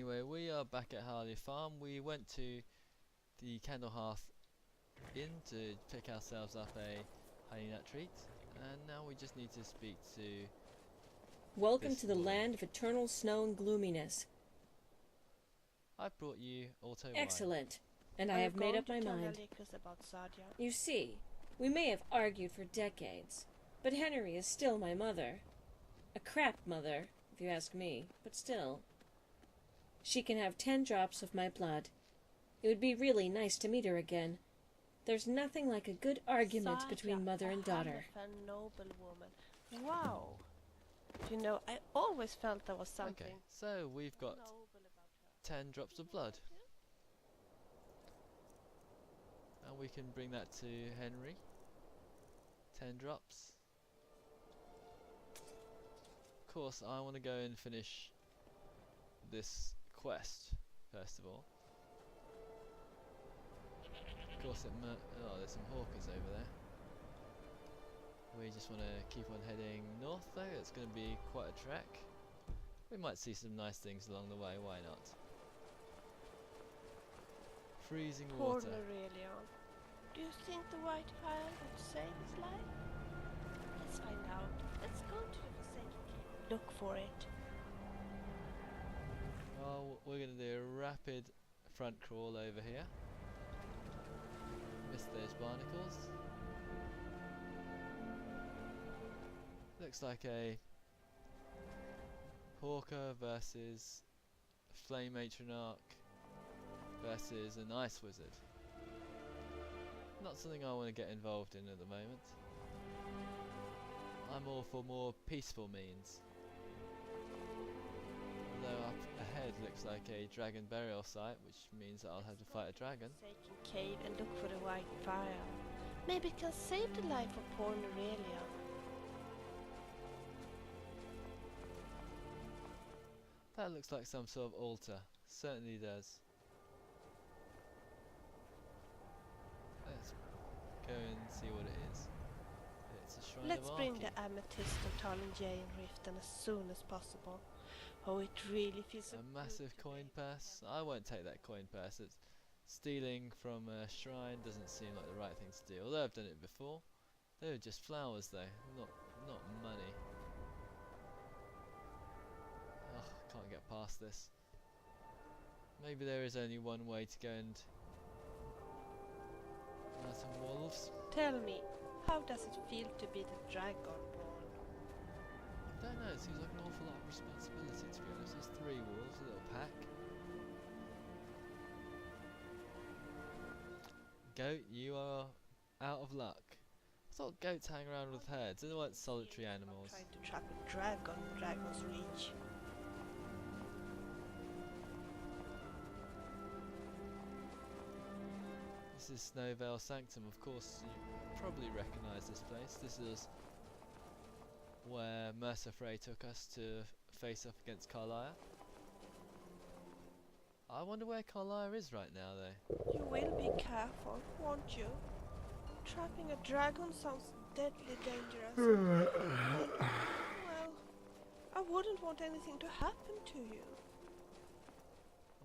Anyway, we are back at Hlallu Farm. We went to the Candle Hearth Inn to pick ourselves up a honey nut treat, and now we just need to speak to... Welcome to the land of eternal snow and gloominess. I brought you Alto wine. Excellent. And I have made up my mind. You see, we may have argued for decades, but Heneri is still my mother. A crap mother, if you ask me, but still. She can have 10 drops of my blood. It would be really nice to meet her again. There's nothing like a good argument between mother and daughter. A noble woman. Wow. You know, I always felt there was something. Okay, so we've got 10 drops of blood. And we can bring that to Heneri. 10 drops. Of course, I want to go and finish this quest, first of all. Of course, oh, there's some hawkers over there. We just want to keep on heading north though. It's going to be quite a trek. We might see some nice things along the way, why not? Freezing water. Poor Aurelia. Do you think the White Isle would save his life? Let's find out. Let's go to the Forsaken Cave. Look for it. Well, we're going to do a rapid front crawl over here. Missed those barnacles. Looks like a Hawker versus Flame Matronarch versus an Ice Wizard. Not something I want to get involved in at the moment. I'm all for more peaceful means. Although up ahead looks like a dragon burial site, which means that I'll have to fight a dragon. Forsaken Cave and look for the White Fire. Maybe it can save the life of poor Aurelia. That looks like some sort of altar. Certainly does. Let's go and see what it is. It's a shrine Let's of bring Arche. the amethyst and Talon Rift as soon as possible. Oh, it really feels A massive coin purse. I won't take that coin purse. It's stealing from a shrine doesn't seem like the right thing to do. Although I've done it before. They were just flowers though, not money. Ugh, can't get past this. Maybe there is only one way to go and some wolves. Tell me, how does it feel to be the Dragonborn? I don't know, it seems like an awful lot of responsibility to be honest. There's 3 wolves, a little pack. Goat, you are out of luck. I thought goats hang around with herds, they weren't solitary animals. Trying to trap a dragon in Dragon's Reach. This is Snowvale Sanctum, of course you probably recognise this place. This is where Mercer Frey took us to face off against Carlisle. I wonder where Carlisle is right now though. You will be careful, won't you? Trapping a dragon sounds deadly dangerous. Well, I wouldn't want anything to happen to you.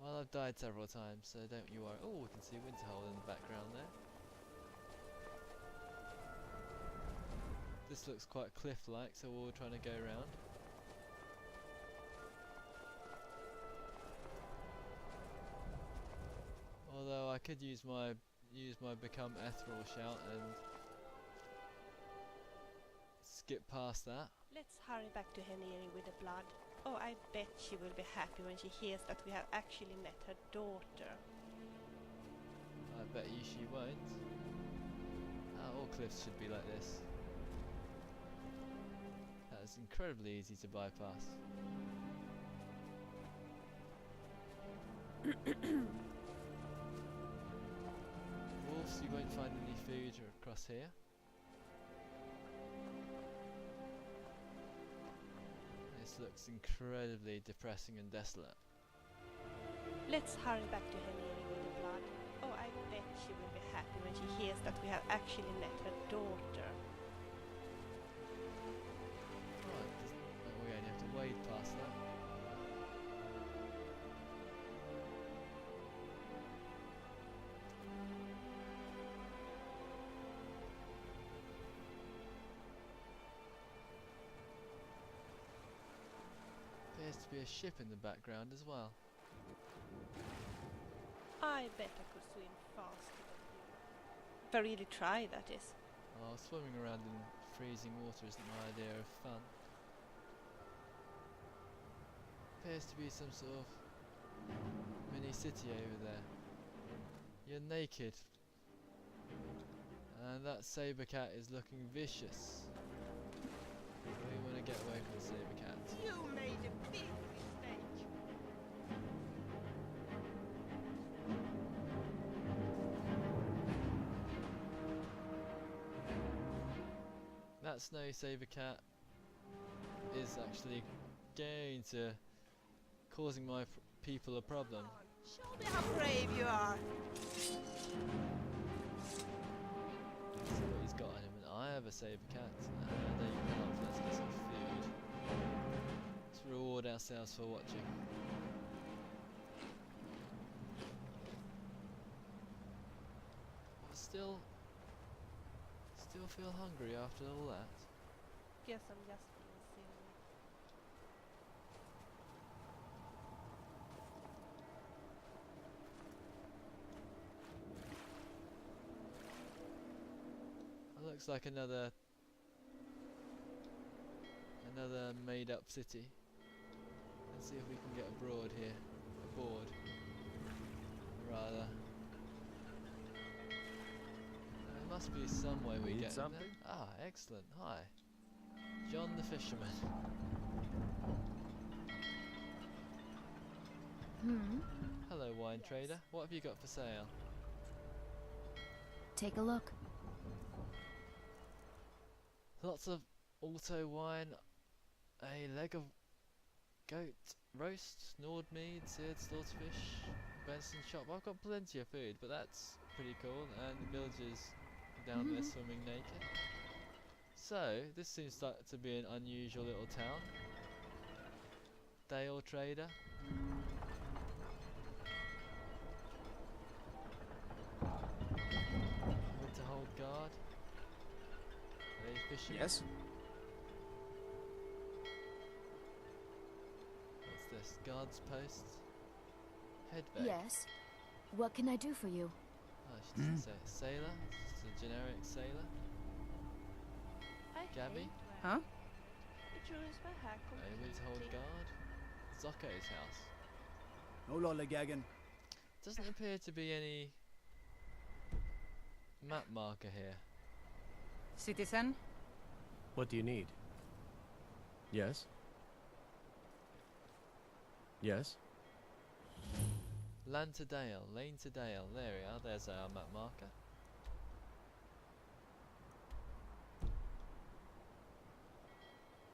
Well, I've died several times, so don't you worry. Oh, we can see Winterhold in the background there. This looks quite cliff-like, so we're trying to go around. Although I could use my become ethereal shout and skip past that. Let's hurry back to Heneri with the blood. Oh, I bet she will be happy when she hears that we have actually met her daughter. I bet you she won't. All cliffs should be like this. That is incredibly easy to bypass. Wolves, you won't find any food across here. This looks incredibly depressing and desolate. Let's hurry back to Heneri with the blood. Oh, I bet she will be happy when she hears that we have actually met her daughter. Right, we only have to wade past that. be a ship in the background as well. I bet I could swim faster than you. If I really try, that is. Oh, swimming around in freezing water isn't my idea of fun. Appears to be some sort of mini city over there. You're naked. And that saber cat is looking vicious. We want to get away from the saber cat. You made a big mistake. That snow saber cat is actually going to causing my people a problem. Show me how brave you are. Let's see what he's got on him. And I have a saber cat. There you go. Let's get some food. Let's reward ourselves for watching. But still feel hungry after all that. Guess I'm just being silly. It looks like another made up city. Let's see if we can get aboard here. Aboard. Rather. There must be some way we get something? there. Ah, excellent. Hi. John the Fisherman. Hello, wine trader. What have you got for sale? Take a look. Lots of Alto wine, a leg of goat roast, Nord mead, seared slaughterfish, venison chop. I've got plenty of food, but that's pretty cool. And the villagers down there swimming naked. So this seems like to be an unusual little town. Dale trader. To hold guard. Are they fishing? Yes? What's this? Guards post? Headbag. Yes. What can I do for you? Oh, she doesn't say. Sailor? Just a generic sailor? I Gabby? hate Huh? It ruins my hair Able to hold completely. guard? Zocco's house. No lollygagging. Doesn't appear to be any map marker here. Citizen? What do you need? Yes? Yes? Lane to Dale. There we are. There's our map marker.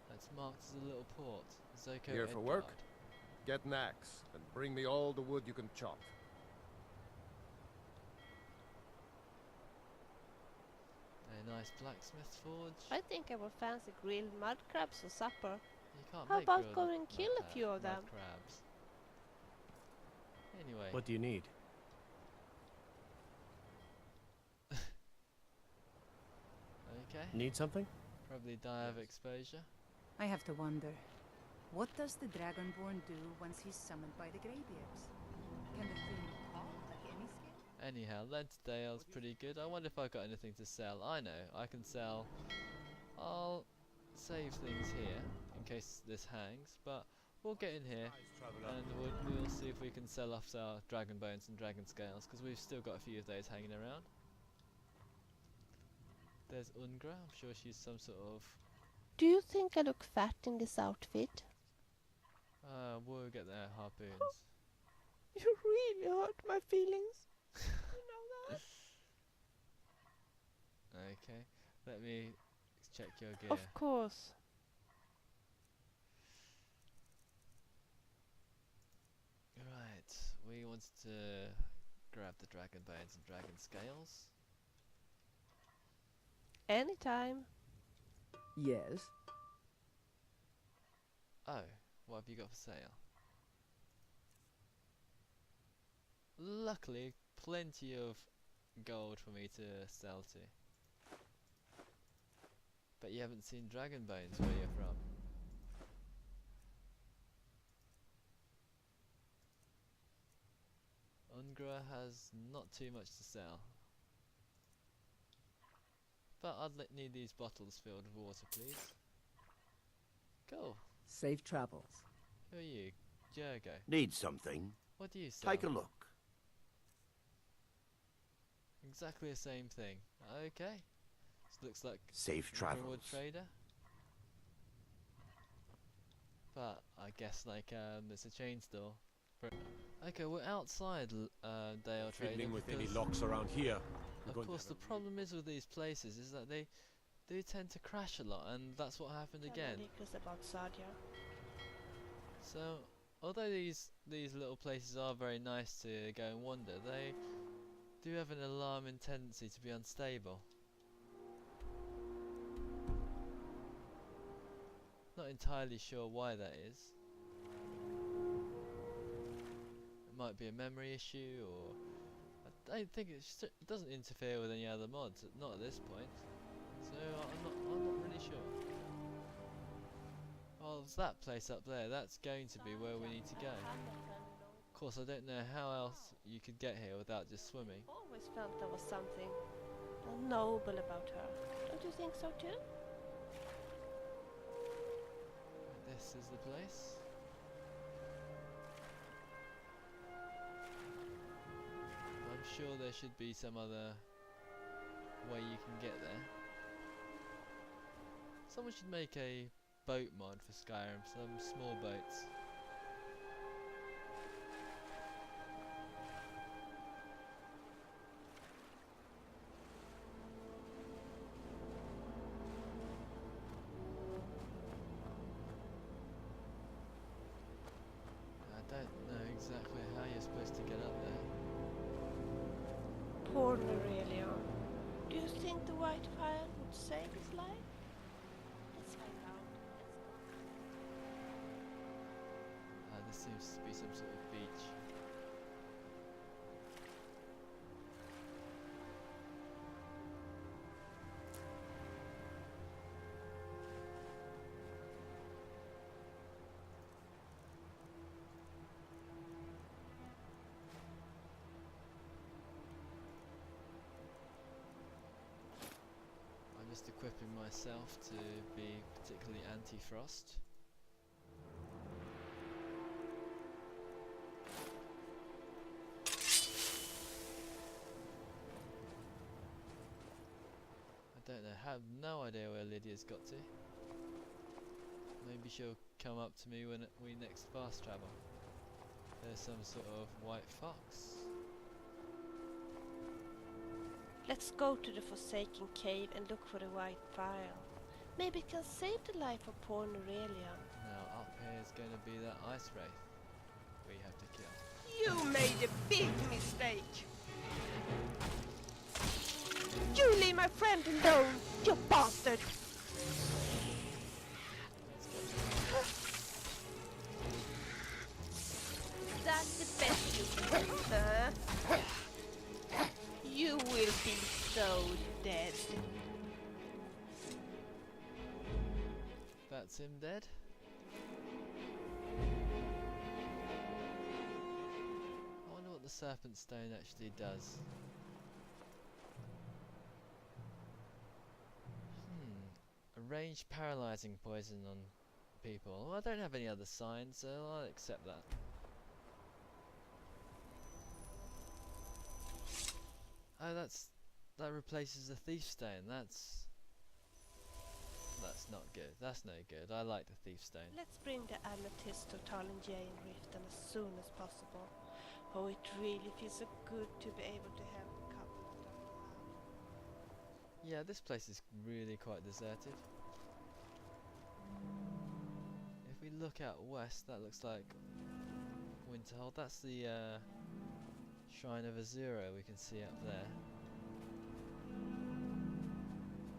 That's marked as a little port. Zoko Here for Edgard. work? Get an axe and bring me all the wood you can chop. A nice blacksmith's forge. I think I will fancy grilled mud crabs for supper. You can't How make about grilled going and kill a few of mud them? crabs. Anyway. What do you need? Okay. Need something? Probably die of exposure. I have to wonder. What does the Dragonborn do once he's summoned by the Greybeards? Can the thing call like any skin? Anyhow, Dale's pretty good. I wonder if I've got anything to sell. I know, I can sell. I'll save things here in case this hangs, but we'll get in here and we'll see if we can sell off our dragon bones and dragon scales, because we've still got a few of those hanging around. There's Ungra. I'm sure she's some sort of. Do you think I look fat in this outfit? We'll get their harpoons. You really hurt my feelings. You know that? Okay, let me check your gear. Of course. Right, we wanted to grab the dragon bones and dragon scales. Anytime. Yes. Oh, what have you got for sale? Luckily, plenty of gold for me to sell to. But you haven't seen dragon bones where you're from. grower has not too much to sell. But I'd need these bottles filled with water, please. Cool. Safe travels. Who are you? Jergo. Need something? What do you sell? Take a look. Exactly the same thing. Okay. This looks like Safe a forward travels. trader. But I guess like it's a chain store. Okay, we're outside Dale Trader. Fiddling with any locks around here. Of course, the problem is with these places is that they do tend to crash a lot, and that's what happened again. About Sadia. So, although these little places are very nice to go and wander, they do have an alarming tendency to be unstable. Not entirely sure why that is. It might be a memory issue, or I don't think it doesn't interfere with any other mods. Not at this point. So I'm not really sure. Oh, there's that place up there. That's going to be where we need to go. Of course, I don't know how else you could get here without just swimming. Always felt there was something noble about her. Don't you think so too? This is the place. I'm sure there should be some other way you can get there. Someone should make a boat mod for Skyrim, some small boats. I don't know exactly how you're supposed to get up there. Poor Aurelion. Do you think the white fire would save his life? Let's find out. This seems to be some sort of beach. I'm just equipping myself to be particularly anti-frost. I don't know, have no idea where Lydia's got to. Maybe she'll come up to me when we next fast travel. There's some sort of white fox. Let's go to the Forsaken Cave and look for the white vial. Maybe it can save the life of poor Aurelion. Now up here is going to be that Ice Wraith we have to kill. You made a big mistake! You leave my friend alone, you bastard! That's the best you can, sir. You will be so dead. That's him dead. I wonder what the Serpent Stone actually does. Arrange paralyzing poison on people. Well, I don't have any other signs, so I'll accept that. Oh, that replaces the Thief Stone. That's not good. That's no good. I like the Thief Stone. Let's bring the amethyst to Talonjane Rift and as soon as possible. Oh, it really feels so good to be able to help a couple of them. Yeah, this place is really quite deserted. If we look out west, that looks like Winterhold. That's the Shrine of Azura we can see up there.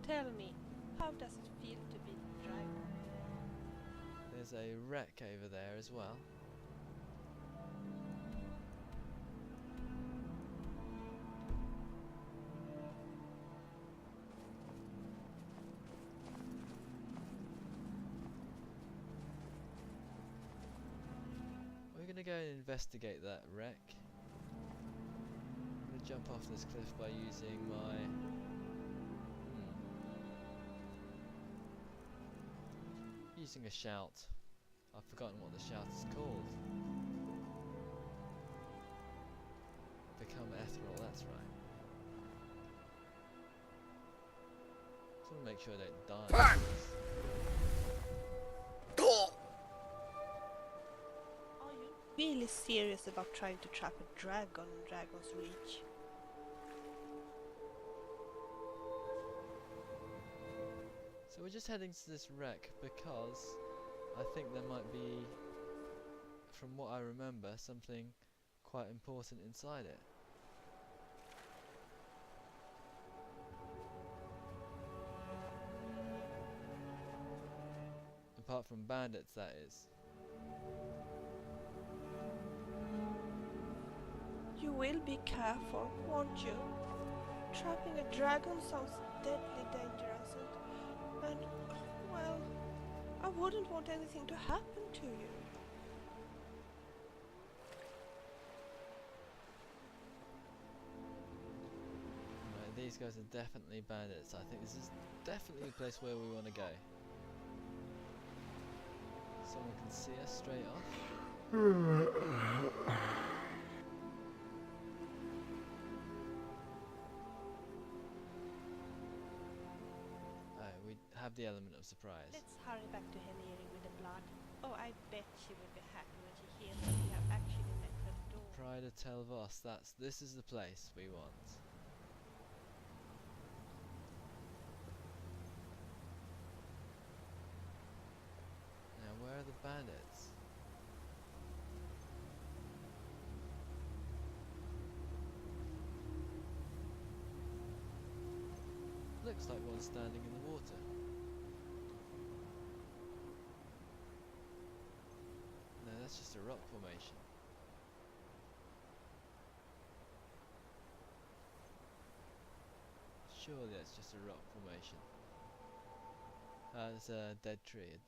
Tell me, how does it feel to be the driver? There's a wreck over there as well. We're going to go and investigate that wreck. jump off this cliff by using my... using a shout. I've forgotten what the shout is called. Become ethereal, that's right. Just want to make sure I don't die. Are you really serious about trying to trap a dragon in Dragon's Reach? So we're just heading to this wreck because I think there might be, from what I remember, something quite important inside it. Apart from bandits, that is. You will be careful, won't you? Trapping a dragon sounds deadly dangerous and well, I wouldn't want anything to happen to you. Right, these guys are definitely bandits. I think this is definitely the place where we want to go. Someone can see us straight off. We have the element of surprise. Let's hurry back to Heneri with the blood. Oh, I bet she will be happy when she hears that we have actually met her door. Pride of Tel Vos. This is the place we want. Now, where are the bandits? Looks like one standing in the water. No, that's just a rock formation. Surely that's just a rock formation. It's a dead tree,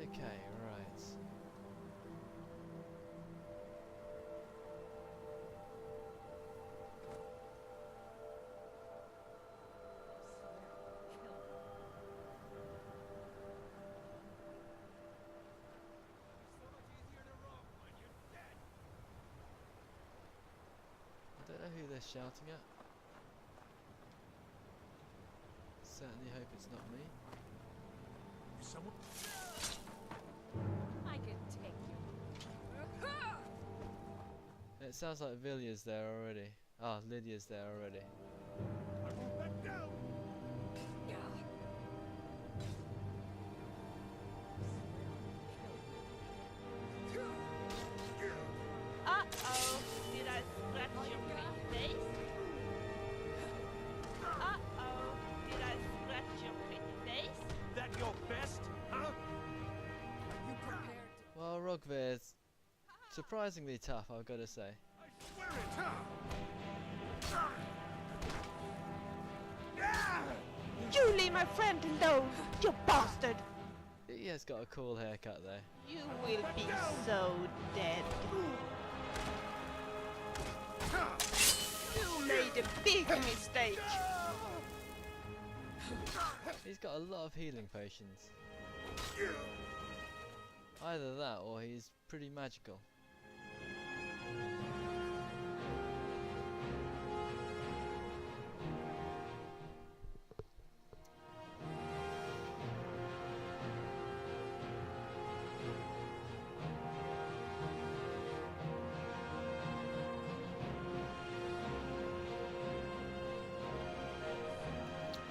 Okay, right. I don't know who they're shouting at. Certainly hope it's not me. Someone. I can take you. It sounds like Villia's there already. Ah, Lydia's there already. I won't back down. Uh-oh, did I scratch your pretty face? Uh-oh, did I scratch your pretty face? That your best, huh? Well, Rogvir's surprisingly tough, I've got to say. I swear it, huh? You leave my friend alone, you bastard! He has got a cool haircut though. You will be so dead. You made a big mistake. He's got a lot of healing potions. Either that or he's pretty magical.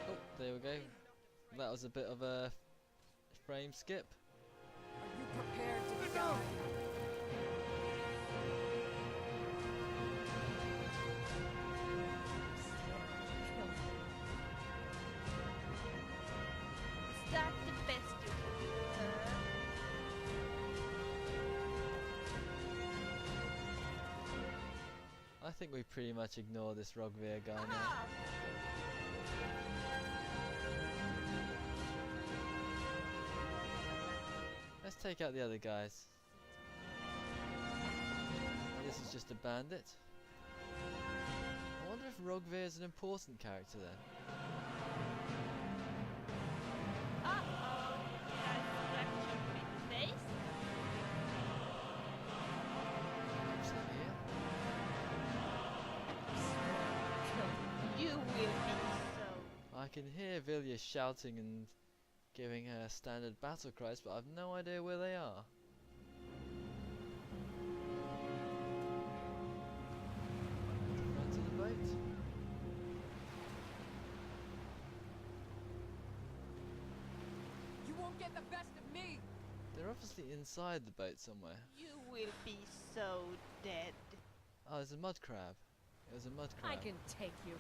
Oh, there we go. That was a bit of a frame skip. Are you prepared to die? Is that the best you can do, sir? I think we pretty much ignore this Rogvir guy now. Let's take out the other guys. guess he's just a bandit. I wonder if Rogvir is an important character then. Uh-oh. Did I scratch your pretty face? Is he here? You will be so. I can hear Vilya shouting and giving her standard battle cries, but I've no idea where they are. Front of the boat. You won't get the best of me! They're obviously inside the boat somewhere. You will be so dead. Oh, there's a mud crab. It was a mud crab. I can take you.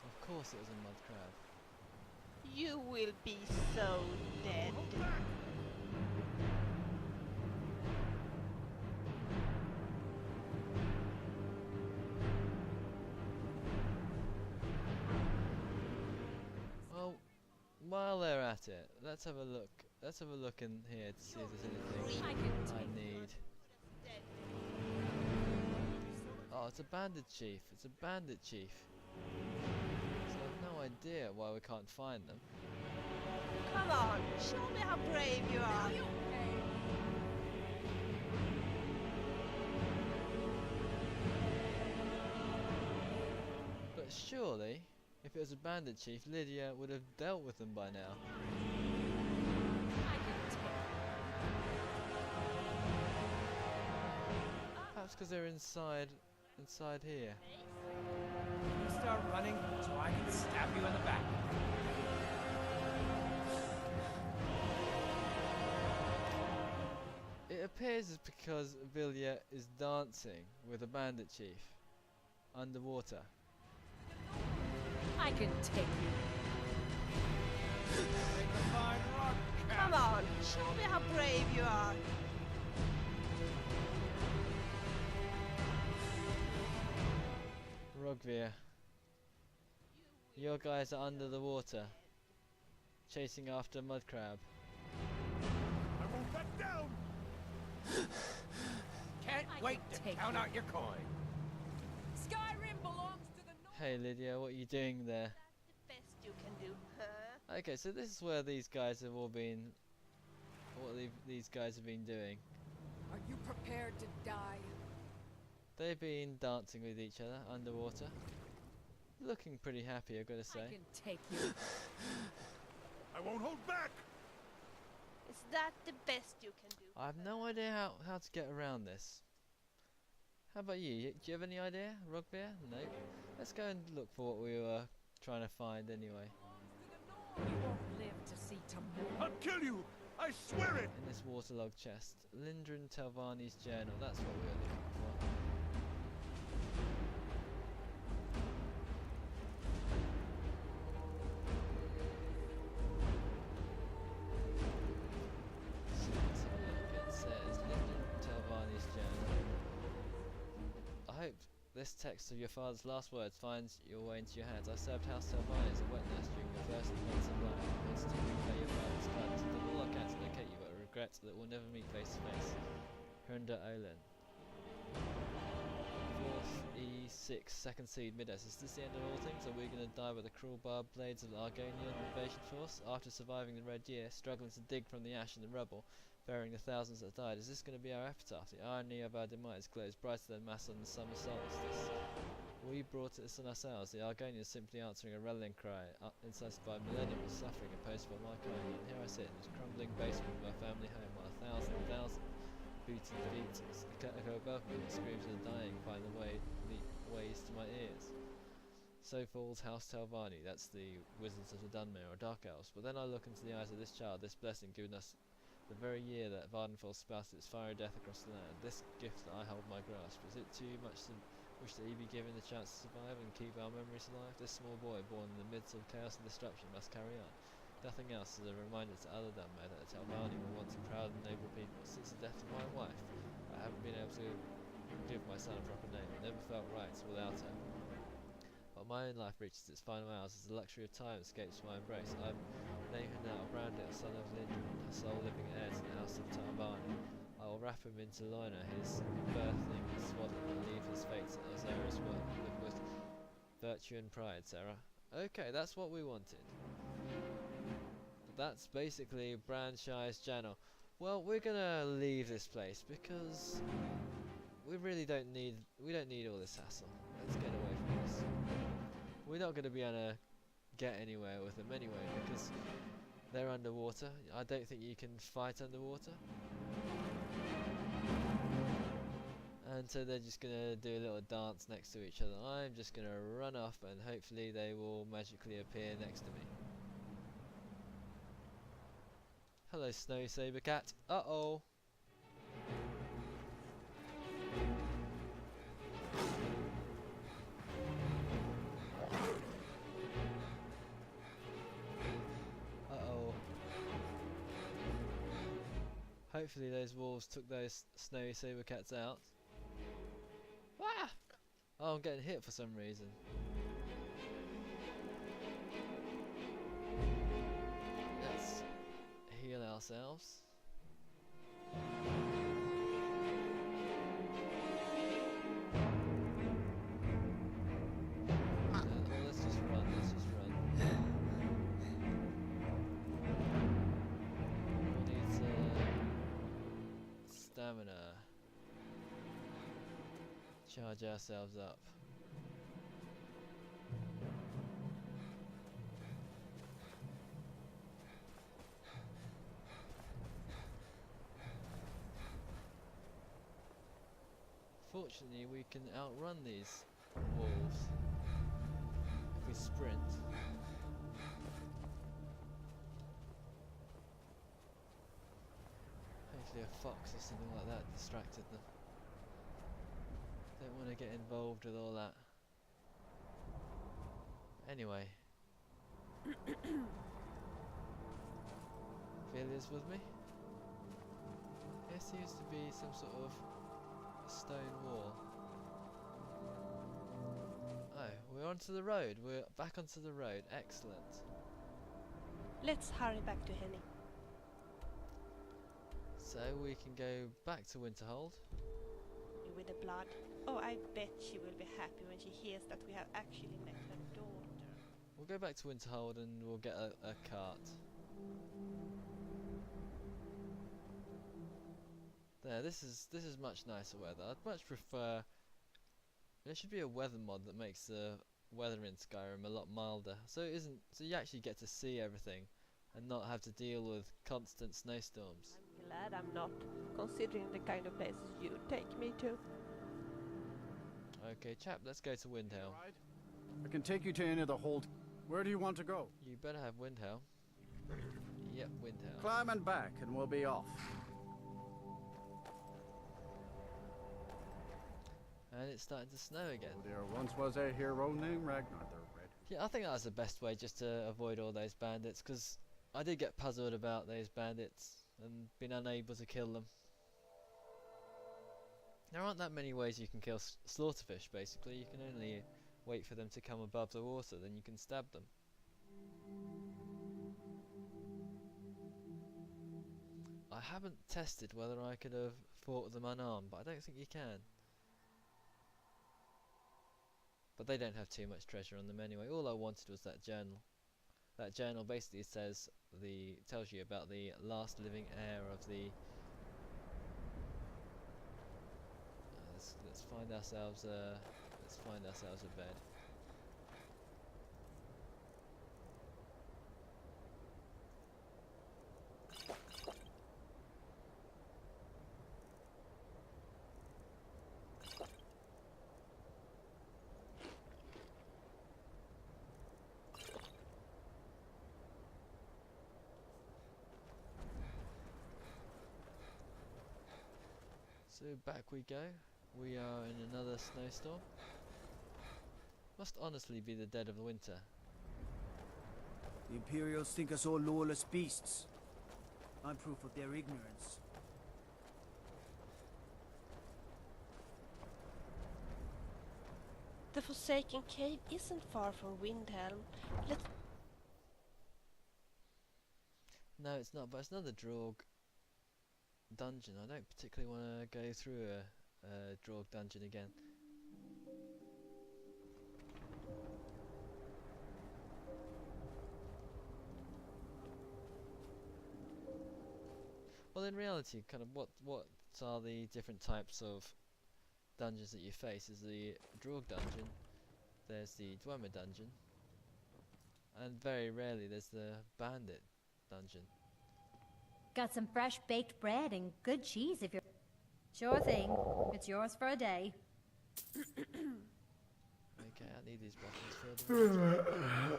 Of course it was a mud crab. You will be so dead. Well, while they're at it, let's have a look. Let's have a look in here to see if there's anything I can I take need. Oh, it's a bandit chief. It's a bandit chief. So I've no idea why we can't find them. Come on, show me how brave you are. you. But surely, if it was a bandit chief, Lydia would have dealt with them by now. I can take Perhaps because they're inside here. You start running so I can stab you in the back. It appears it's because Vilya is dancing with a bandit chief underwater. I can take you. Take the fine rock, Come on, show me how brave you are. Rogvir, your guys are under the water, chasing after a mud crab. I won't back down! Can't I wait can to take count you. out your coin. Skyrim belongs to the north. Hey Lydia, what are you doing there? That's the best you can do, huh? Okay, so this is where these guys have all been. What these guys have been doing. Are you prepared to die? They've been dancing with each other underwater. Looking pretty happy, I've got to I say. can take you. I won't hold back! Is that the best you can do? I have no idea how to get around this. How about you? Do you have any idea, Rugbear? No. Let's go and look for what we were trying to find anyway. You won't live to see tomorrow. I'll kill you! I swear it! In this waterlogged chest. Lindren Telvani's journal, that's what we were looking for. So let's have a look. It says Lindren Telvani's journal. I hope this text of your father's last words finds your way into your hands. I served House Telvani as a wet nurse during your first months of life. I wanted to repay your father's kindness. I did all I can to locate you, but I regret that we'll never meet face to face. Herunda Olin. 4th E6, second seed, Midas. Is this the end of all things? Are we going to die by the cruel barbed blades of the Argonian invasion force? After surviving the Red Year, struggling to dig from the ash and the rubble, burying the thousands that died, is this going to be our epitaph? The irony of our demise glows brighter than mass on the summer solstice. We brought this on ourselves, the Argonians simply answering a rallying cry, incensed by millennium of suffering imposed by my kind. And here I sit in this crumbling basement of my family home, while a thousand booted feet echo above me, and the screams of the dying find the ways to my ears. So falls House Telvani, that's the wizards of the Dunmere, or Dark Elves. But then I look into the eyes of this child, this blessing given us the very year that Vardenfell spouted its fiery death across the land. This gift that I hold in my grasp, is it too much to wish that he be given the chance to survive and keep our memories alive? This small boy, born in the midst of chaos and destruction, must carry on. Nothing else is a reminder to other Dunmere that the Telvani were once a proud and noble people. Since the death of my wife, I haven't been able to give my son a proper name. It never felt right without her. But my own life reaches its final hours as the luxury of time escapes my embrace. I'm naming her now, Brandon, son of Lindren, her sole living heir to the house of Telvani. I'll wrap him into liner, his birthing swaddle, and leave his fate as Ares with virtue and pride, Sarah. Okay, that's what we wanted. That's basically Branshai's channel. Well, we're gonna leave this place because we really don't need all this hassle. Let's get away from this. We're not gonna be able to get anywhere with them anyway because they're underwater. I don't think you can fight underwater. And so they're just gonna do a little dance next to each other. I'm just gonna run off and hopefully they will magically appear next to me. Hello, Snow Saber Cat. Uh-oh. Uh-oh. Hopefully those wolves took those Snowy Saber Cats out. Ah! Oh, I'm getting hit for some reason. Let's heal ourselves. Let's just run, We need stamina. Charge ourselves up. Fortunately, we can outrun these wolves if we sprint. Hopefully a fox or something like that distracted them. Don't want to get involved with all that. Anyway. Vilia's with me? There seems to be some sort of stone wall. Oh, we're onto the road. We're back onto the road. Excellent. Let's hurry back to Henny. So we can go back to Winterhold. With the blood. Oh, I bet she will be happy when she hears that we have actually met her daughter. We'll go back to Winterhold and we'll get a cart. There, this is much nicer weather. I'd much prefer. There should be a weather mod that makes the weather in Skyrim a lot milder, so it isn't. So you actually get to see everything, and not have to deal with constant snowstorms. I'm glad I'm not, considering the kind of places you take me to. Okay, chap, let's go to Windhelm. Right. I can take you to any of the hold. Where do you want to go? You better have Windhelm. Yep, Windhelm. Climb and back, and we'll be off. And it's starting to snow again. Oh, there once was a hero named Ragnar the Red. Yeah, I think that was the best way just to avoid all those bandits, because I did get puzzled about those bandits and been unable to kill them. There aren't that many ways you can kill slaughterfish, basically. You can only wait for them to come above the water, then you can stab them. I haven't tested whether I could have fought them unarmed, but I don't think you can. But they don't have too much treasure on them anyway. All I wanted was that journal. That journal basically tells you about the last living heir of the. Let's find ourselves a bed. So back we go. We are in another snowstorm. Must honestly be the dead of the winter. The Imperials think us all lawless beasts. I'm proof of their ignorance. The Forsaken Cave isn't far from Windhelm. No, it's not, but it's another Draug. dungeon. I don't particularly want to go through a Draug dungeon again. Well, in reality, kind of what are the different types of dungeons that you face? Is the Draug dungeon, there's the Dwemer dungeon, and very rarely there's the Bandit dungeon. Got some fresh baked bread and good cheese if you're... Sure thing. It's yours for a day. Okay, I need these buttons filled.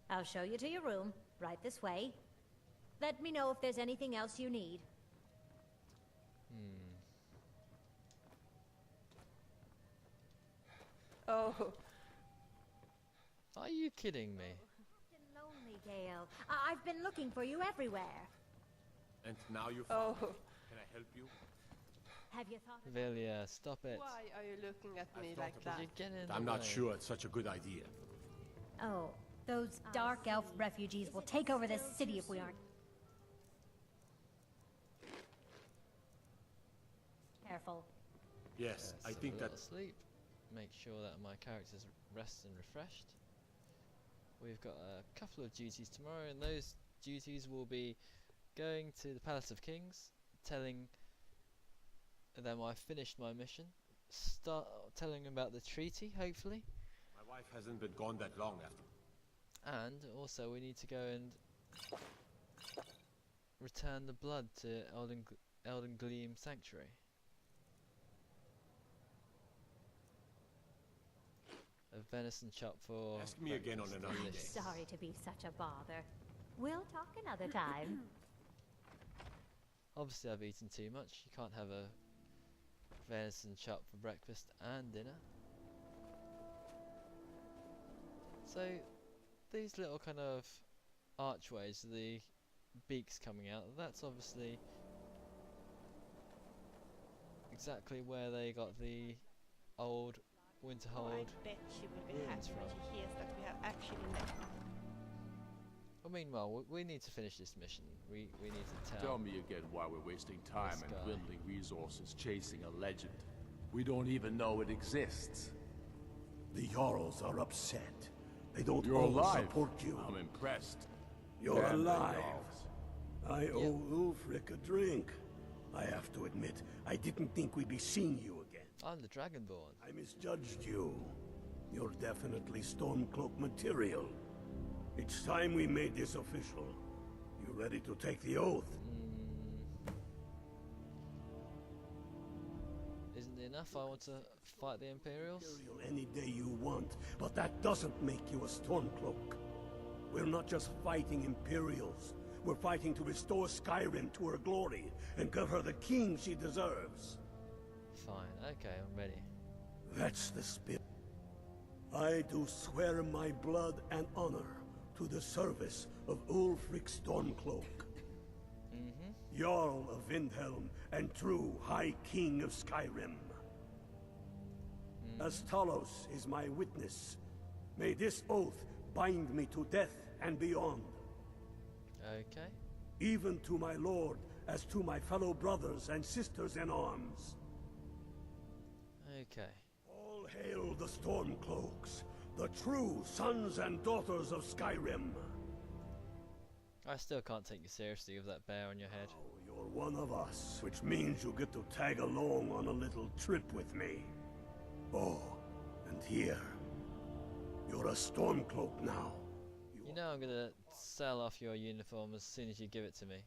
I'll show you to your room, right this way. Let me know if there's anything else you need. Oh. Are you kidding me? Captain Lonely Gale. I've been looking for you everywhere. And now you Oh. found me. Can I help you? Have you thought of... Velia, stop it. Why are you looking at me thought like about that? You get in I'm the not way. sure it's such a good idea. Oh, those dark elf refugees will take over this city if we aren't... Careful. Yes, I Let's think have a that... little sleep. Make sure that my character's rested and refreshed. We've got a couple of duties tomorrow, and those duties will be going to the Palace of Kings, telling them I've finished my mission, telling them about the treaty, hopefully, My wife hasn't been gone that long after... and also we need to go and return the blood to Elden Gleam Sanctuary. A venison chop for... Ask me again on breakfast, another day. delicious. Sorry to be such a bother. We'll talk another time. Obviously I've eaten too much. You can't have a venison chop for breakfast and dinner. So these little kind of archways, the beaks coming out, that's obviously exactly where they got the old Winterhold. I bet she will be ruins happy when from. she hears that we have actually met. Well, meanwhile, we need to finish this mission. We need to tell... Tell me again why we're wasting time This and guy. dwindling resources chasing a legend. We don't even know it exists. The Jarls are upset. They don't You're all alive. support you. I'm impressed. You're Damn the alive. Jarls. I owe Ulfric a drink. I have to admit, I didn't think we'd be seeing you again. I'm the Dragonborn. I misjudged you. You're definitely Stormcloak material. It's time we made this official. You ready to take the oath? Isn't it enough? I want to fight the Imperials. Imperial any day you want, but that doesn't make you a Stormcloak. We're not just fighting Imperials. We're fighting to restore Skyrim to her glory and give her the king she deserves. Fine, okay, I'm ready. That's the spirit. I do swear my blood and honor to the service of Ulfric Stormcloak, Jarl of Vindhelm and true High King of Skyrim. As Talos is my witness, may this oath bind me to death and beyond. Okay. Even to my lord, as to my fellow brothers and sisters in arms. Okay. All hail the Stormcloaks, the true sons and daughters of Skyrim. I still can't take you seriously with that bear on your head. Oh, you're one of us, which means you get to tag along on a little trip with me. Oh, and here, you're a Stormcloak now. You know I'm gonna sell off your uniform as soon as you give it to me.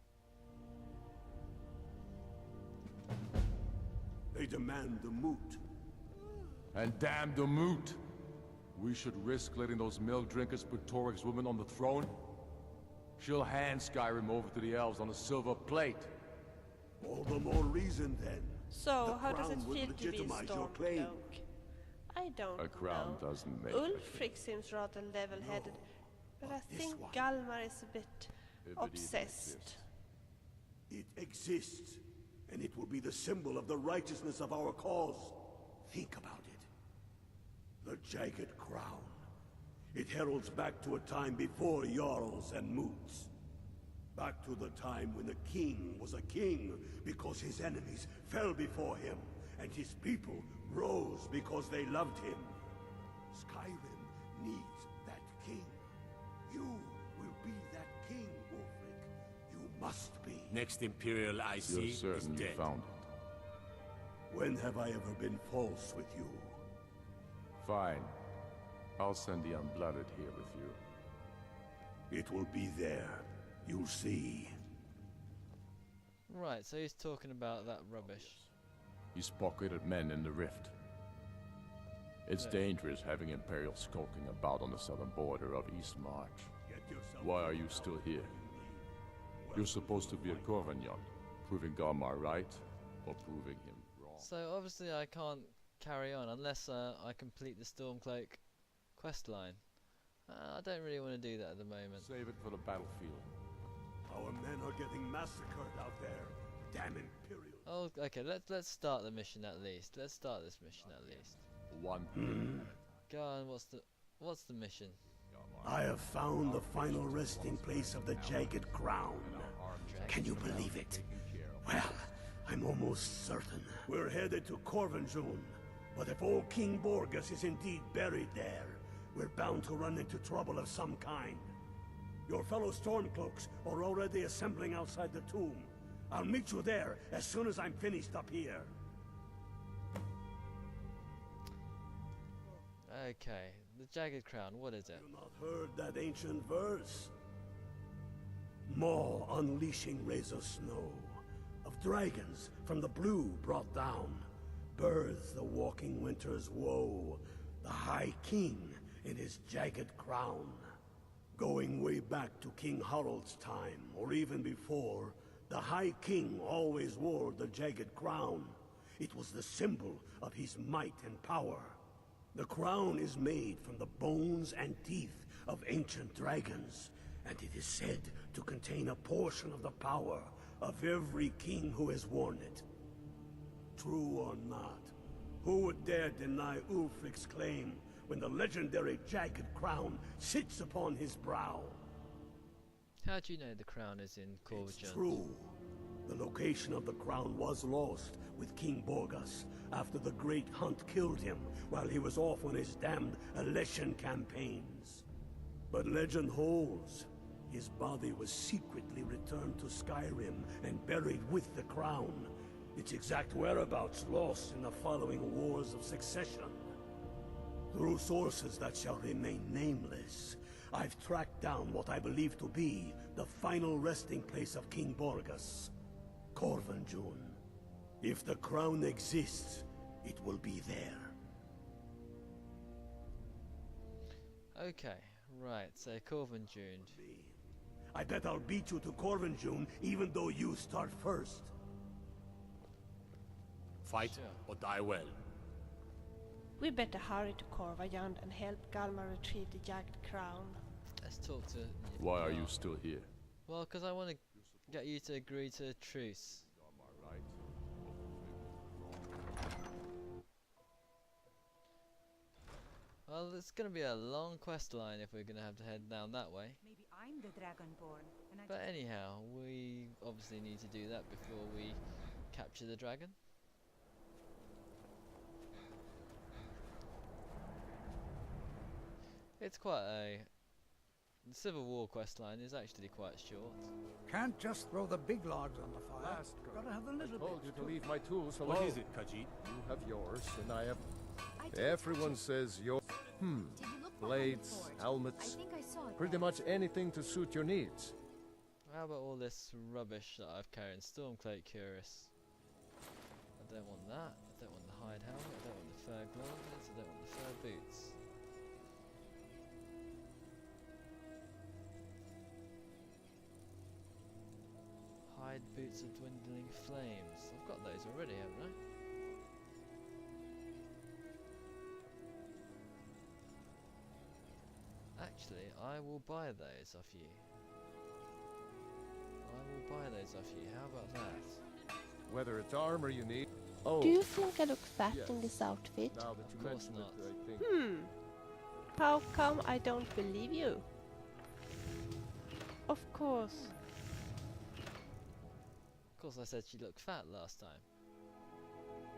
They demand the moot. And damn the moot! We should risk letting those milk drinkers put Torik's woman on the throne? She'll hand Skyrim over to the elves on a silver plate. All the more reason then. So, The how does it crown would feel to be a legitimize your claim. Stormcloak? I don't A crown know. doesn't make Ulfric seems rather level-headed, but I this think one. Galmar is a bit If it even obsessed. exists. It exists, and it will be the symbol of the righteousness of our cause. Think about it. The jagged crown. It heralds back to a time before Jarls and Moots. Back to the time when the king was a king because his enemies fell before him, and his people rose because they loved him. Skyrim needs that king. You will be that king, Ulfric. You must be. Next Imperial I see You're certain is you dead. found it? When have I ever been false with you? Fine. I'll send the Unblooded here with you. It will be there. You'll see. Right, so he's talking about that rubbish. He's pocketed men in the rift. It's dangerous having Imperials skulking about on the southern border of East March. Why are you still here? You're supposed to be at Corvignon, proving Garmar right, or proving him wrong. So obviously I can't carry on unless I complete the Stormcloak questline. I don't really want to do that at the moment. Save it for the battlefield. Our men are getting massacred out there. Damn Imperials. Oh, okay. Let's start the mission at least. Let's start this mission at least. One. Go on. What's the mission? I have found the final resting place of the Jagged Crown. Can you believe it? Well, I'm almost certain. We're headed to Corvignon, but if old King Borgas is indeed buried there, we're bound to run into trouble of some kind. Your fellow Stormcloaks are already assembling outside the tomb. I'll meet you there as soon as I'm finished up here. Okay, the Jagged Crown, what is it? Have you not heard that ancient verse? Maw unleashing rays of snow, of dragons from the blue brought down, births the walking winter's woe, the High King in his jagged crown. Going way back to King Harald's time, or even before, the High King always wore the jagged crown. It was the symbol of his might and power. The crown is made from the bones and teeth of ancient dragons, and it is said to contain a portion of the power of every king who has worn it. True or not, who would dare deny Ulfric's claim when the legendary jagged crown sits upon his brow? How do you know the crown is in Corvignon? It's true. The location of the crown was lost with King Borgas after the Great Hunt killed him while he was off on his damned Alessian campaigns. But legend holds, his body was secretly returned to Skyrim and buried with the crown. Its exact whereabouts lost in the following Wars of Succession. Through sources that shall remain nameless, I've tracked down what I believe to be the final resting place of King Borgas, Corvignon. If the crown exists, it will be there. Okay, right, so Corvignon. I bet I'll beat you to Corvignon even though you start first. Fight or die well. We better hurry to Corvignon and help Galmar retrieve the jagged crown. Let's talk to... Why are you still here? Well, because I want to get you to agree to a truce. Well, it's going to be a long quest line if we're going to have to head down that way. Maybe I'm the Dragonborn. But anyhow, we obviously need to do that before we capture the dragon. It's quite a... The Civil War questline is actually quite short. Can't just throw the big logs on the fire. Gotta have the little I told you bits to too. leave my tools alone. What is it, Khajiit? You have yours, and I have... Everyone says your... Blades, helmets, pretty much anything to suit your needs. How about all this rubbish that I've carried? Stormcloak Cuirass. I don't want that. I don't want the hide helmet. I don't want the fur gloves. I don't want the fur boots. Hide boots of dwindling flames. I've got those already, haven't I? Actually, I will buy those off you. I will buy those off you. How about that? Whether it's armor you need... Do you think I look fat in this outfit? Now that you mention not. it, I think... How come I don't believe you? Of course. course I said she looked fat last time.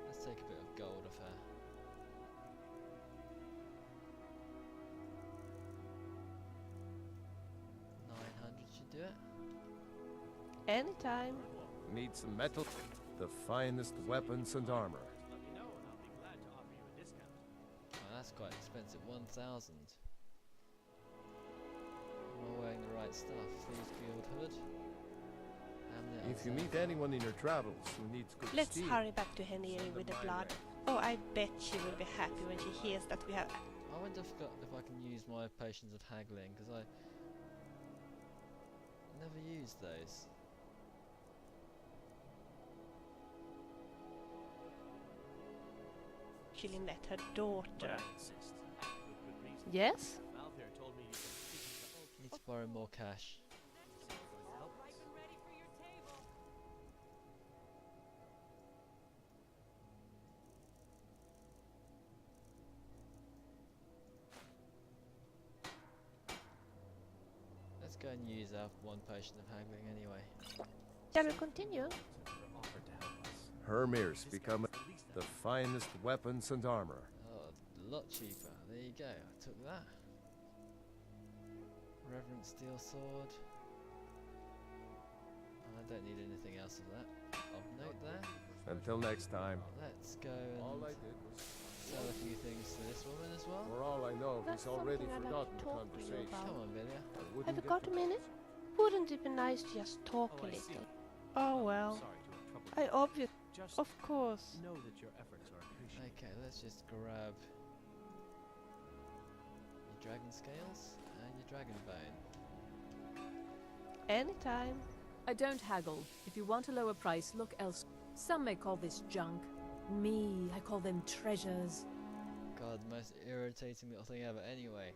Let's take a bit of gold off her. 900 should do it. Anytime. Need some metal? The finest weapons and armor. Oh, that's quite expensive. 1,000. Am I wearing the right stuff? Thieves Guild hood. If you meet anyone in your travels who needs good Let's steel, hurry back to Heneri with the blood. Oh, I bet she will be happy when she hears that we have... I wonder if I can use my potions of haggling, because I never used those. Actually met her daughter. Yes? Need to borrow more cash. Let's go and use our one potion of haggling anyway. Shall we continue? Hermir's become the finest weapons and armor. Oh, a lot cheaper. There you go. I took that. Reverent steel sword. I don't need anything else of that. Of note there. Until next time. Let's go and sell a few things to this woman as well. For all I know, he's already forgotten the talk to you conversation. about. Come on, Vilya. Have you got a minute? Wouldn't it be nice to just talk a little? Oh well. I obviously... Of course. Know that your efforts are appreciated. Okay, let's just grab your dragon scales and your dragon bone. Anytime. I don't haggle. If you want a lower price, look elsewhere. Some may call this junk. Me, I call them treasures. God, the most irritating little thing ever. Anyway,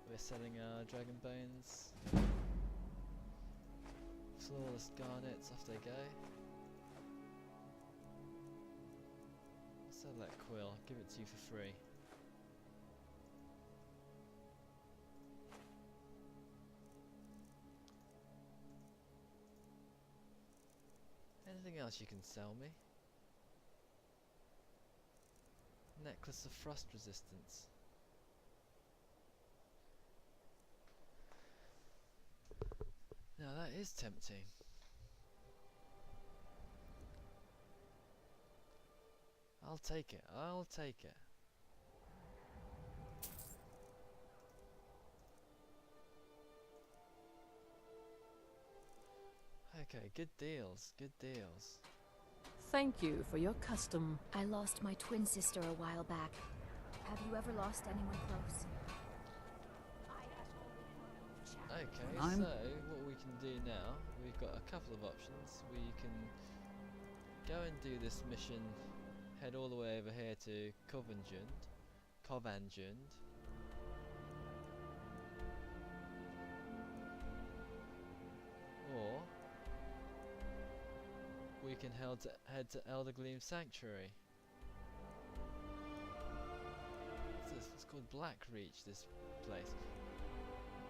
we're selling our dragon bones. Flawless garnets, off they go. Sell that quill, give it to you for free. Anything else you can sell me? Necklace of frost resistance. Now that is tempting. I'll take it, I'll take it. Okay, good deals, good deals. Thank you for your custom. I lost my twin sister a while back. Have you ever lost anyone close? Okay, so what we can do now, we've got a couple of options. We can go and do this mission, head all the way over here to Covanjund, or we can head to Eldergleam Sanctuary. It's called Blackreach, this place.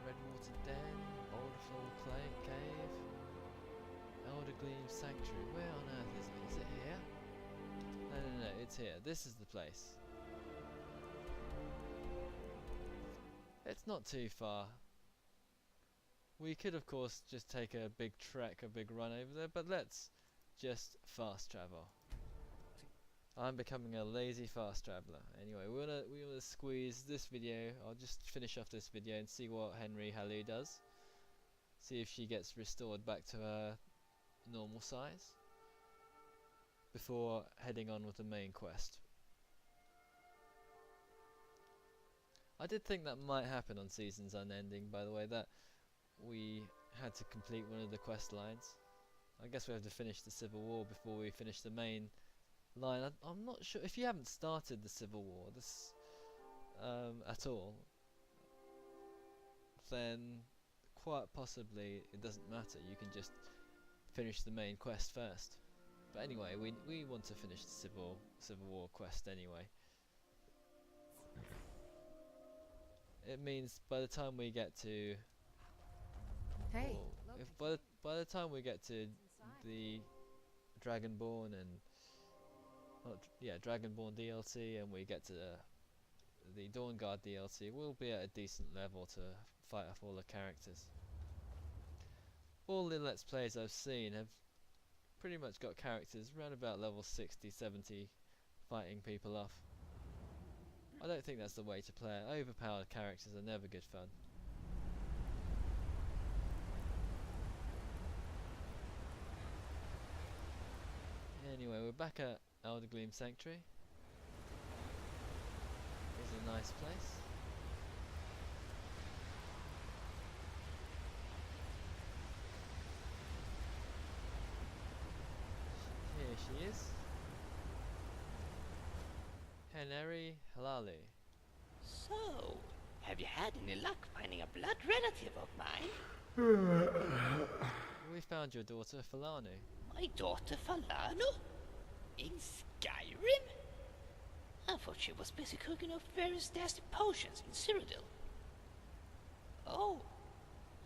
Redwater Den, Boulderfall Cave, Eldergleam Sanctuary. Where on earth is it? Is it here? No, it's here. This is the place. It's not too far. We could, of course, just take a big trek, a big run over there, but let's just fast travel. I'm becoming a lazy fast traveller. Anyway, we wanna squeeze this video. I'll just finish off this video and see what Heneri Hlallu does. See if she gets restored back to her normal size before heading on with the main quest. I did think that might happen on Seasons Unending, by the way, that we had to complete one of the quest lines. I guess we have to finish the Civil War before we finish the main line. I'm not sure if you haven't started the Civil War at all, then quite possibly it doesn't matter. You can just finish the main quest first. But anyway, we want to finish the Civil War quest anyway. It means by the time we get to by the time we get to the Dragonborn and Dragonborn DLC, and we get to the Dawnguard DLC, we'll be at a decent level to fight off all the characters. All the Let's Plays I've seen have pretty much got characters around about level 60, 70 fighting people off. I don't think that's the way to play it. Overpowered characters are never good fun. Anyway, we're back at Eldergleam Sanctuary. It's a nice place. Here she is. Heneri Hlallu. So, have you had any luck finding a blood relative of mine? We found your daughter Hlallu. My daughter Hlallu? In Skyrim? I thought she was busy cooking up various nasty potions in Cyrodiil. Oh,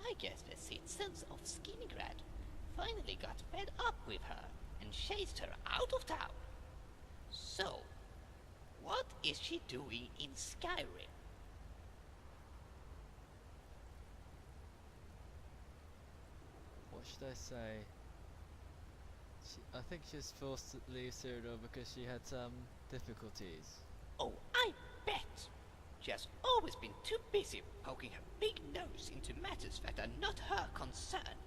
I guess the citizens of Skinigrad finally got fed up with her and chased her out of town. So, what is she doing in Skyrim? What should I say? I think she's forced to leave Cyrodiil because she had some difficulties. Oh, I bet! She has always been too busy poking her big nose into matters that are not her concern.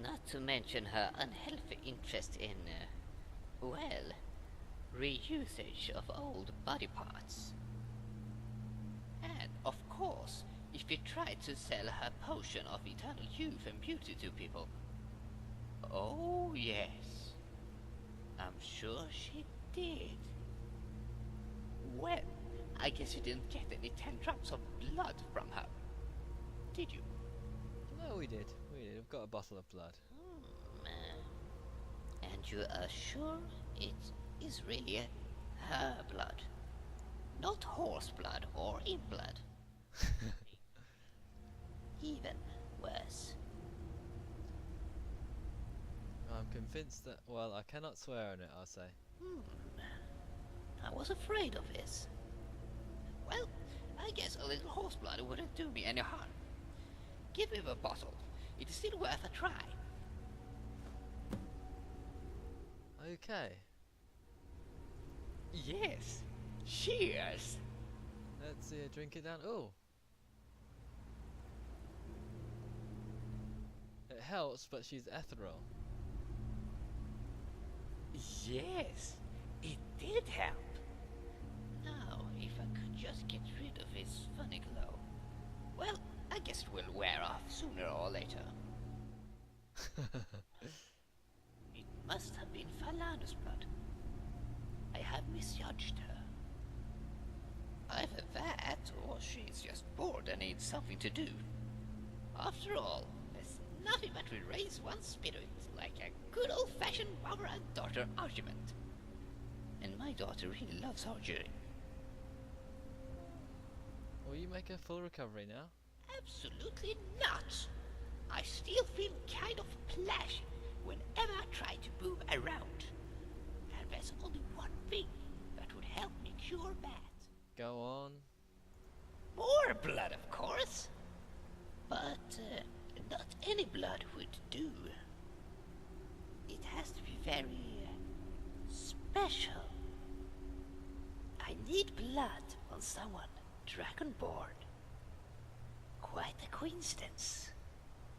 Not to mention her unhealthy interest in, reusage of old body parts. And, of course, if you tried to sell her potion of eternal youth and beauty to people. Oh, yes. I'm sure she did. Well, I guess you didn't get any 10 drops of blood from her, did you? No, we did. We've got a bottle of blood. And you are sure it is really her blood? Not horse blood or imp blood? Even worse. I'm convinced that, well, I cannot swear on it, I'll say. I was afraid of this. Well, I guess a little horse blood wouldn't do me any harm. Give me the bottle. It is still worth a try. Okay. Yes. Cheers. Let's see her drink it down. Oh. It helps, but she's ethereal. Yes, it did help. Now, if I could just get rid of his funny glow. Well, I guess it will wear off sooner or later. It must have been Hlallu's blood. I have misjudged her. Either that, or she's just bored and needs something to do. After all, there's nothing that will raise one's spirit like a good old-fashioned mother and daughter argument. And my daughter really loves arguing. Will you make a full recovery now? Absolutely not! I still feel kind of plashy whenever I try to move around. And there's only one thing that would help me cure that. Go on. More blood, of course. But not any blood would do. It has to be very special. I need blood on someone Dragonborn. Quite a coincidence.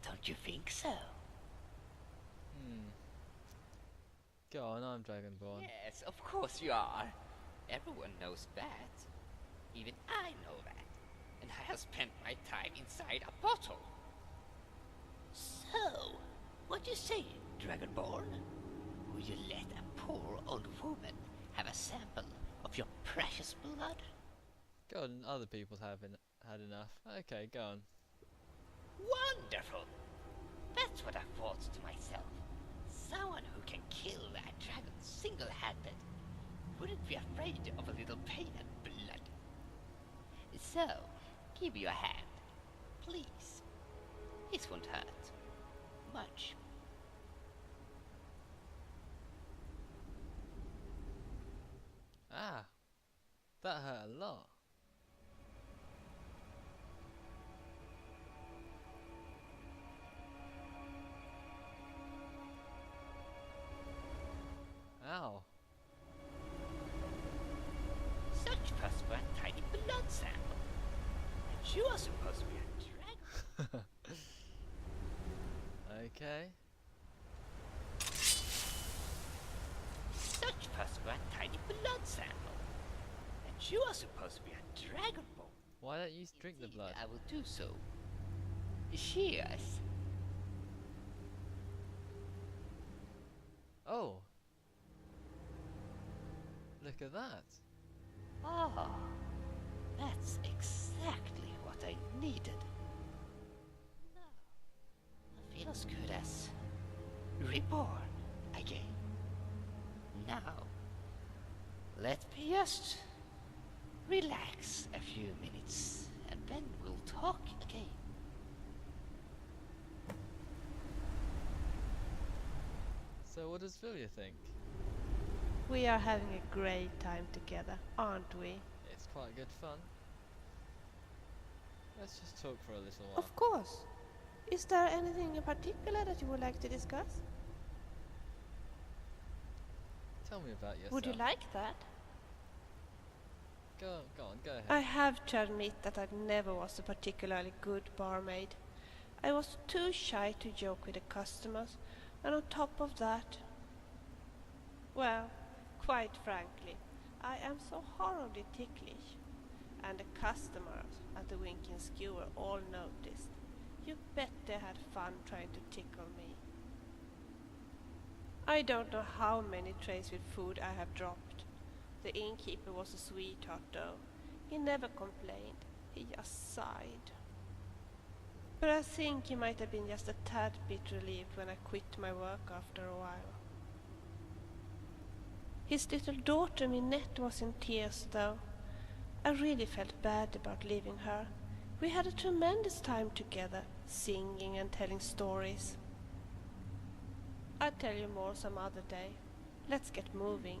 Don't you think so? Go on, I'm Dragonborn. Yes, of course you are. Everyone knows that. Even I know that. And I have spent my time inside a bottle. So, what you say, Dragonborn? Will you let a poor old woman have a sample of your precious blood? Go on, other people have had enough. Okay, go on. Wonderful! That's what I thought to myself. Someone who can kill that dragon single-handed wouldn't be afraid of a little pain and blood. So, give me your hand, please. This won't hurt much. hurt a lot. Ow. Such fuss for a tiny blood sample. And you are supposed to be a dragon. Okay. Such fuss for a tiny blood sample. And you are supposed to be a dragonborn. Why don't you drink the blood? I will do so. Cheers. Oh. Look at that. Ah, that's exactly what I needed. Now, feels good as reborn again. Now, let me just relax a few minutes and then we'll talk again. So what does Vilya think? We are having a great time together, aren't we? It's quite good fun. Let's just talk for a little while. Of course. Is there anything in particular that you would like to discuss? Tell me about yourself. Would you like that? Go on, go ahead. I have to admit that I never was a particularly good barmaid. I was too shy to joke with the customers, and on top of that, well, quite frankly, I am so horribly ticklish. And the customers at the Wink and Skewer all noticed. You bet they had fun trying to tickle me. I don't know how many trays with food I have dropped. The innkeeper was a sweetheart though. He never complained. He just sighed. But I think he might have been just a tad bit relieved when I quit my work after a while. His little daughter Minette was in tears though. I really felt bad about leaving her. We had a tremendous time together, singing and telling stories. I'll tell you more some other day. Let's get moving.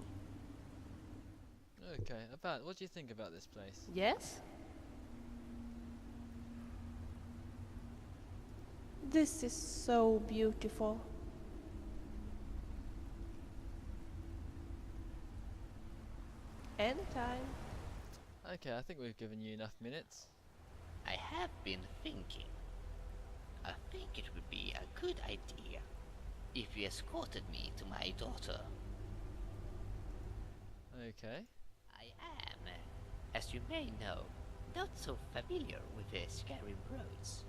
Okay, what do you think about this place? Yes? This is so beautiful. Anytime. Okay, I think we've given you enough minutes. I have been thinking. I think it would be a good idea if you escorted me to my daughter. Okay. I am, as you may know, not so familiar with the Skyrim roads.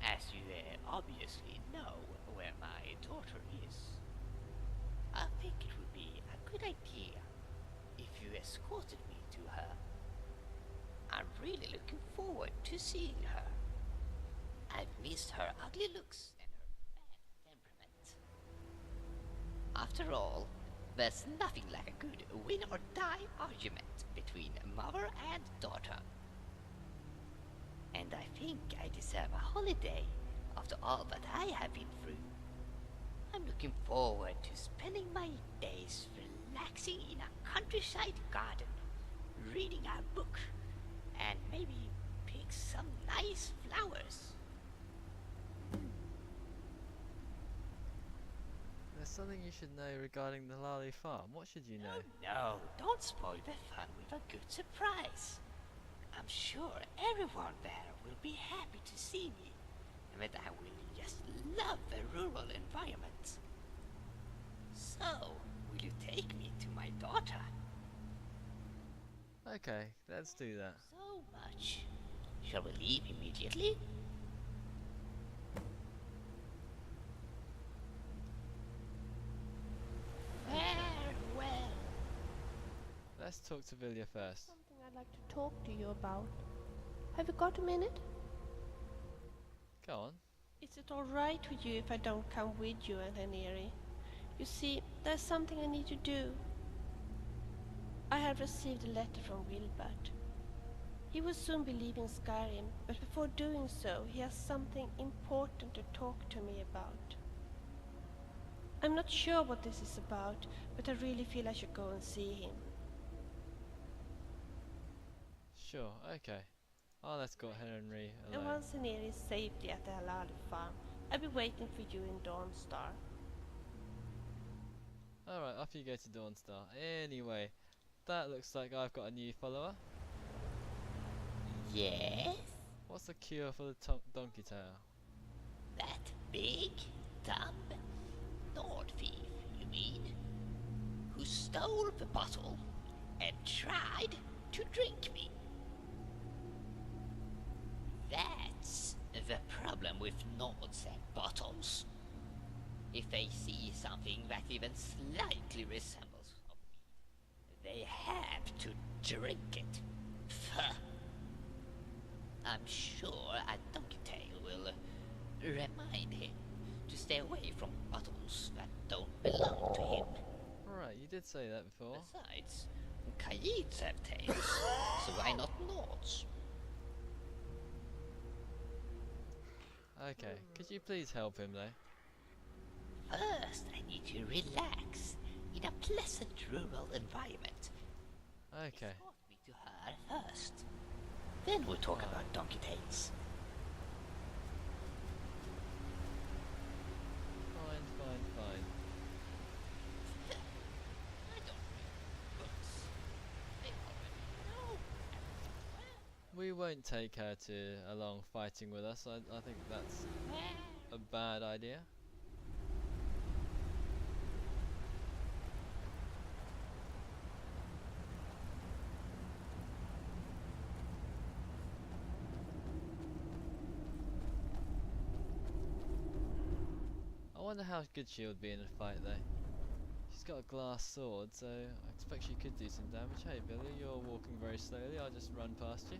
As you obviously know where my daughter is, I think it would be a good idea if you escorted me to her. I'm really looking forward to seeing her. I've missed her ugly looks and her bad temperament. After all, there's nothing like a good win or die argument between mother and daughter. And I think I deserve a holiday after all that I have been through. I'm looking forward to spending my days relaxing in a countryside garden, reading a book, and maybe pick some nice flowers. There's something you should know regarding the Hlallu farm. What should you know? No, don't spoil the fun with a good surprise. I'm sure everyone there will be happy to see me, and that I will just love the rural environment. So, will you take me to my daughter? Okay, let's do that. So much. Shall we leave immediately? Farewell. Let's talk to Vilya first. Something I'd like to talk to you about. Have you got a minute? Go on. Is it alright with you if I don't come with you and Heneri? You see, there's something I need to do. I have received a letter from Wilbert. He will soon be leaving Skyrim, but before doing so, he has something important to talk to me about. I'm not sure what this is about, but I really feel I should go and see him. Sure, okay. I'll escort Heneri And alone. once Heneri is safely at the Hlallu farm, I'll be waiting for you in Dawnstar. Alright, off you go to Dawnstar. Anyway, that looks like I've got a new follower. Yes? What's the cure for the donkey tail? That big, dumb Nord thief, you mean? Who stole the bottle and tried to drink me. That's the problem with Nords and bottles. If they see something that even slightly resembles me, they have to drink it. Pfft. I'm sure a donkey tail will remind him to stay away from bottles that don't belong to him. Right, you did say that before. Besides, Khajiits have tails, so why not Nords? Okay, could you please help him though? First, I need to relax in a pleasant rural environment. Okay. Escort me to her first. Then we'll talk about donkey tails. Fine. I don't read books. They already know. We won't take her to along fighting with us. I think that's a bad idea. I wonder how good she would be in a fight though. She's got a glass sword, so I expect she could do some damage. Hey Billy, you're walking very slowly, I'll just run past you.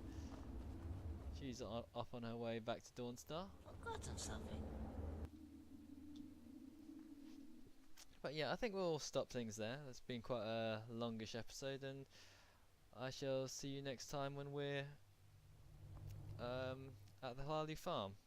She's off on her way back to Dawnstar. Forgotten something. But yeah, I think we'll stop things there. It's been quite a longish episode, and I shall see you next time when we're at the Hlallu farm.